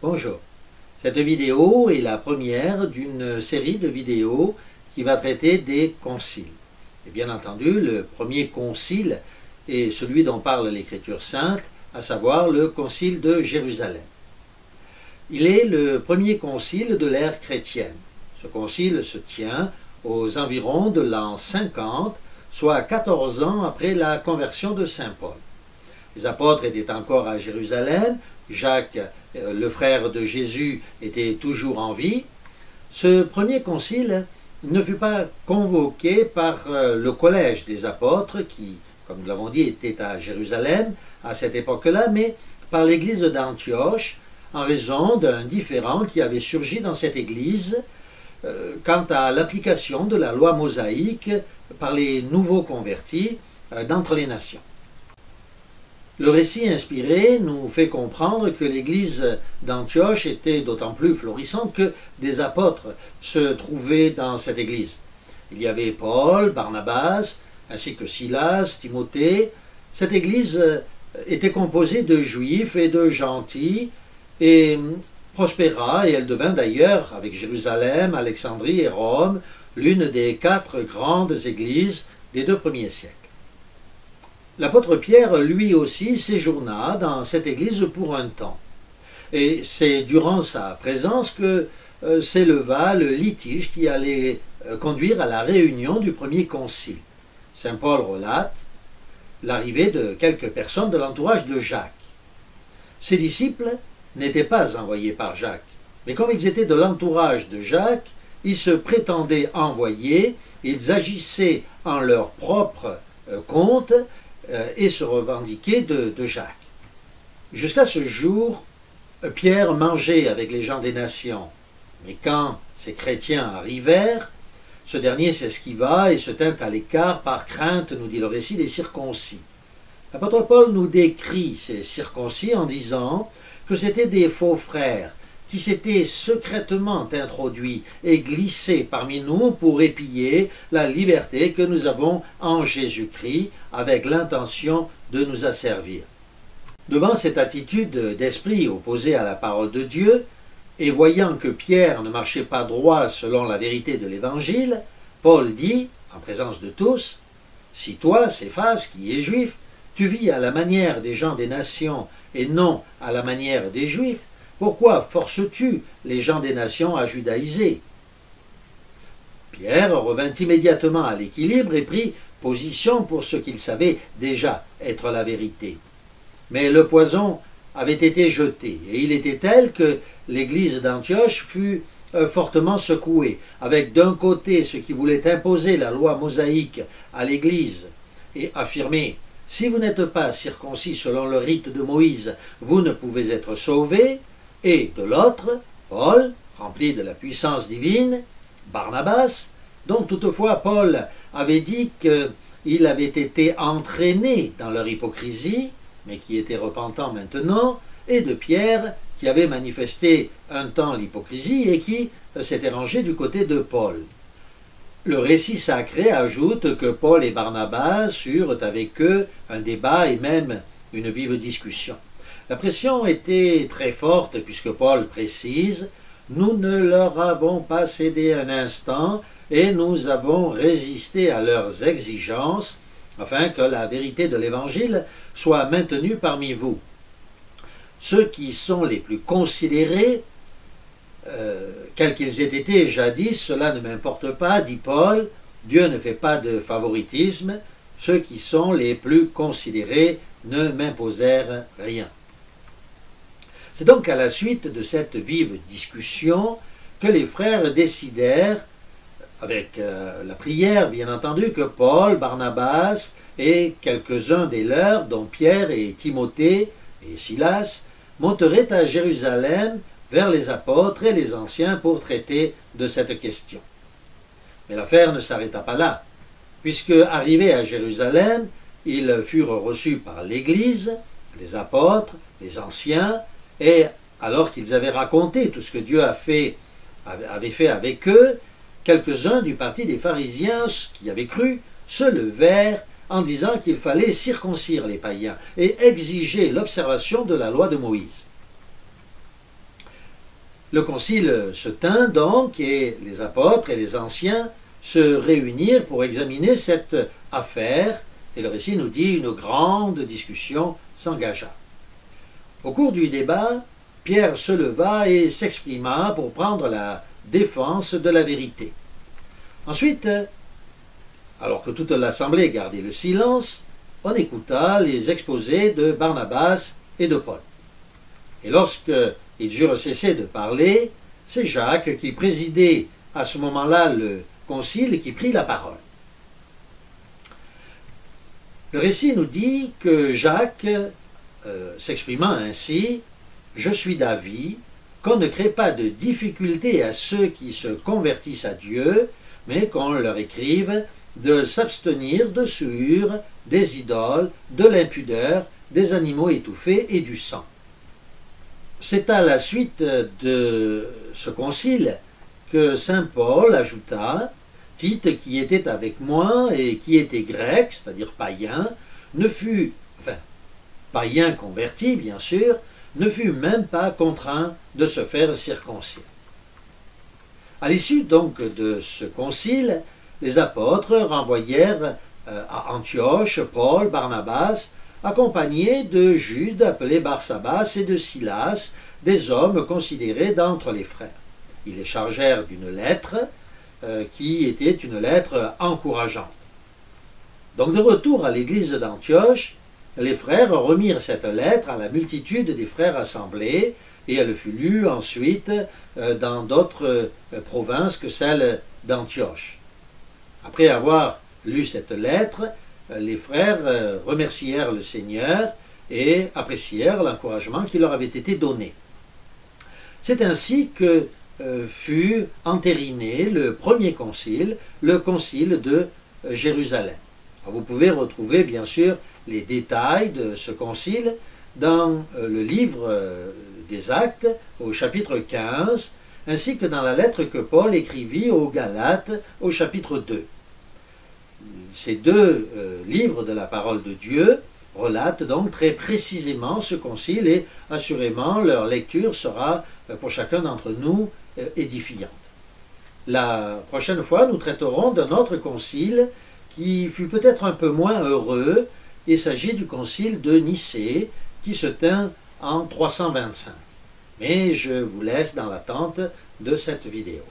Bonjour. Cette vidéo est la première d'une série de vidéos qui va traiter des conciles. Et bien entendu, le premier concile est celui dont parle l'Écriture sainte, à savoir le concile de Jérusalem. Il est le premier concile de l'ère chrétienne. Ce concile se tient aux environs de l'an 50, soit 14 ans après la conversion de saint Paul. Les apôtres étaient encore à Jérusalem, Jacques, le frère de Jésus, était toujours en vie. Ce premier concile ne fut pas convoqué par le collège des apôtres, qui, comme nous l'avons dit, était à Jérusalem à cette époque-là, mais par l'église d'Antioche, en raison d'un différend qui avait surgi dans cette église quant à l'application de la loi mosaïque par les nouveaux convertis d'entre les nations. Le récit inspiré nous fait comprendre que l'église d'Antioche était d'autant plus florissante que des apôtres se trouvaient dans cette église. Il y avait Paul, Barnabas, ainsi que Silas, Timothée. Cette église était composée de juifs et de gentils et prospéra, et elle devint d'ailleurs, avec Jérusalem, Alexandrie et Rome, l'une des 4 grandes églises des 2 premiers siècles. L'apôtre Pierre, lui aussi, séjourna dans cette église pour un temps. Et c'est durant sa présence que s'éleva le litige qui allait conduire à la réunion du premier concile. Saint Paul relate l'arrivée de quelques personnes de l'entourage de Jacques. Ses disciples n'étaient pas envoyés par Jacques, mais comme ils étaient de l'entourage de Jacques, ils se prétendaient envoyés, ils agissaient en leur propre compte et se revendiquaient de Jacques. Jusqu'à ce jour, Pierre mangeait avec les gens des nations, mais quand ces chrétiens arrivèrent, ce dernier s'esquiva et se tint à l'écart par crainte, nous dit le récit, des circoncis. L'apôtre Paul nous décrit ces circoncis en disant que c'étaient des faux frères qui s'étaient secrètement introduits et glissés parmi nous pour épier la liberté que nous avons en Jésus-Christ avec l'intention de nous asservir. Devant cette attitude d'esprit opposée à la parole de Dieu, et voyant que Pierre ne marchait pas droit selon la vérité de l'Évangile, Paul dit, en présence de tous, « Si toi, Céphas, qui es juif, tu vis à la manière des gens des nations et non à la manière des Juifs, pourquoi forces-tu les gens des nations à judaïser ?» Pierre revint immédiatement à l'équilibre et prit position pour ce qu'il savait déjà être la vérité. Mais le poison avait été jeté, et il était tel que l'église d'Antioche fut fortement secouée, avec d'un côté ceux qui voulaient imposer la loi mosaïque à l'église et affirmer « Si vous n'êtes pas circoncis selon le rite de Moïse, vous ne pouvez être sauvés », et de l'autre, Paul, rempli de la puissance divine, Barnabas, dont toutefois Paul avait dit qu'il avait été entraîné dans leur hypocrisie, mais qui était repentant maintenant, et de Pierre, qui avait manifesté un temps l'hypocrisie et qui s'était rangé du côté de Paul. Le récit sacré ajoute que Paul et Barnabas eurent avec eux un débat et même une vive discussion. La pression était très forte puisque Paul précise « Nous ne leur avons pas cédé un instant et nous avons résisté à leurs exigences afin que la vérité de l'Évangile soit maintenue parmi vous. Ceux qui sont les plus considérés, quels qu'ils aient été jadis, cela ne m'importe pas, dit Paul, Dieu ne fait pas de favoritisme, ceux qui sont les plus considérés ne m'imposèrent rien. » C'est donc à la suite de cette vive discussion que les frères décidèrent, avec la prière bien entendu, que Paul, Barnabas et quelques-uns des leurs, dont Pierre et Timothée et Silas, monteraient à Jérusalem vers les apôtres et les anciens pour traiter de cette question. Mais l'affaire ne s'arrêta pas là, puisque, arrivés à Jérusalem, ils furent reçus par l'Église, les apôtres, les anciens, et alors qu'ils avaient raconté tout ce que Dieu avait fait avec eux, quelques-uns du parti des pharisiens qui avaient cru se levèrent en disant qu'il fallait circoncire les païens et exiger l'observation de la loi de Moïse. Le concile se tint donc et les apôtres et les anciens se réunirent pour examiner cette affaire et le récit nous dit une grande discussion s'engagea. Au cours du débat, Pierre se leva et s'exprima pour prendre la défense de la vérité. Ensuite, alors que toute l'assemblée gardait le silence, on écouta les exposés de Barnabas et de Paul. Et lorsque ils eurent cessé de parler, c'est Jacques qui présidait à ce moment-là le concile qui prit la parole. Le récit nous dit que Jacques, s'exprimant ainsi, « Je suis d'avis qu'on ne crée pas de difficulté à ceux qui se convertissent à Dieu, mais qu'on leur écrive de s'abstenir de souillure, des idoles, de l'impudeur, des animaux étouffés et du sang. » C'est à la suite de ce concile que saint Paul ajouta « Tite, qui était avec moi et qui était grec, c'est-à-dire païen, ne fut, païen converti bien sûr, ne fut même pas contraint de se faire circoncire. » À l'issue donc de ce concile, les apôtres renvoyèrent à Antioche Paul, Barnabas, accompagnés de Jude appelé Barsabas et de Silas, des hommes considérés d'entre les frères. Ils les chargèrent d'une lettre qui était une lettre encourageante. Donc de retour à l'église d'Antioche, les frères remirent cette lettre à la multitude des frères assemblés et elle fut lue ensuite dans d'autres provinces que celle d'Antioche. Après avoir lu cette lettre, les frères remercièrent le Seigneur et apprécièrent l'encouragement qui leur avait été donné. C'est ainsi que fut entériné le premier concile, le concile de Jérusalem. Alors vous pouvez retrouver bien sûr les détails de ce concile dans le livre des Actes au chapitre 15, ainsi que dans la lettre que Paul écrivit aux Galates au chapitre 2. Ces deux livres de la parole de Dieu relatent donc très précisément ce concile et assurément leur lecture sera pour chacun d'entre nous édifiante. La prochaine fois, nous traiterons d'un autre concile qui fut peut-être un peu moins heureux. Il s'agit du concile de Nicée qui se tint en 325. Mais je vous laisse dans l'attente de cette vidéo.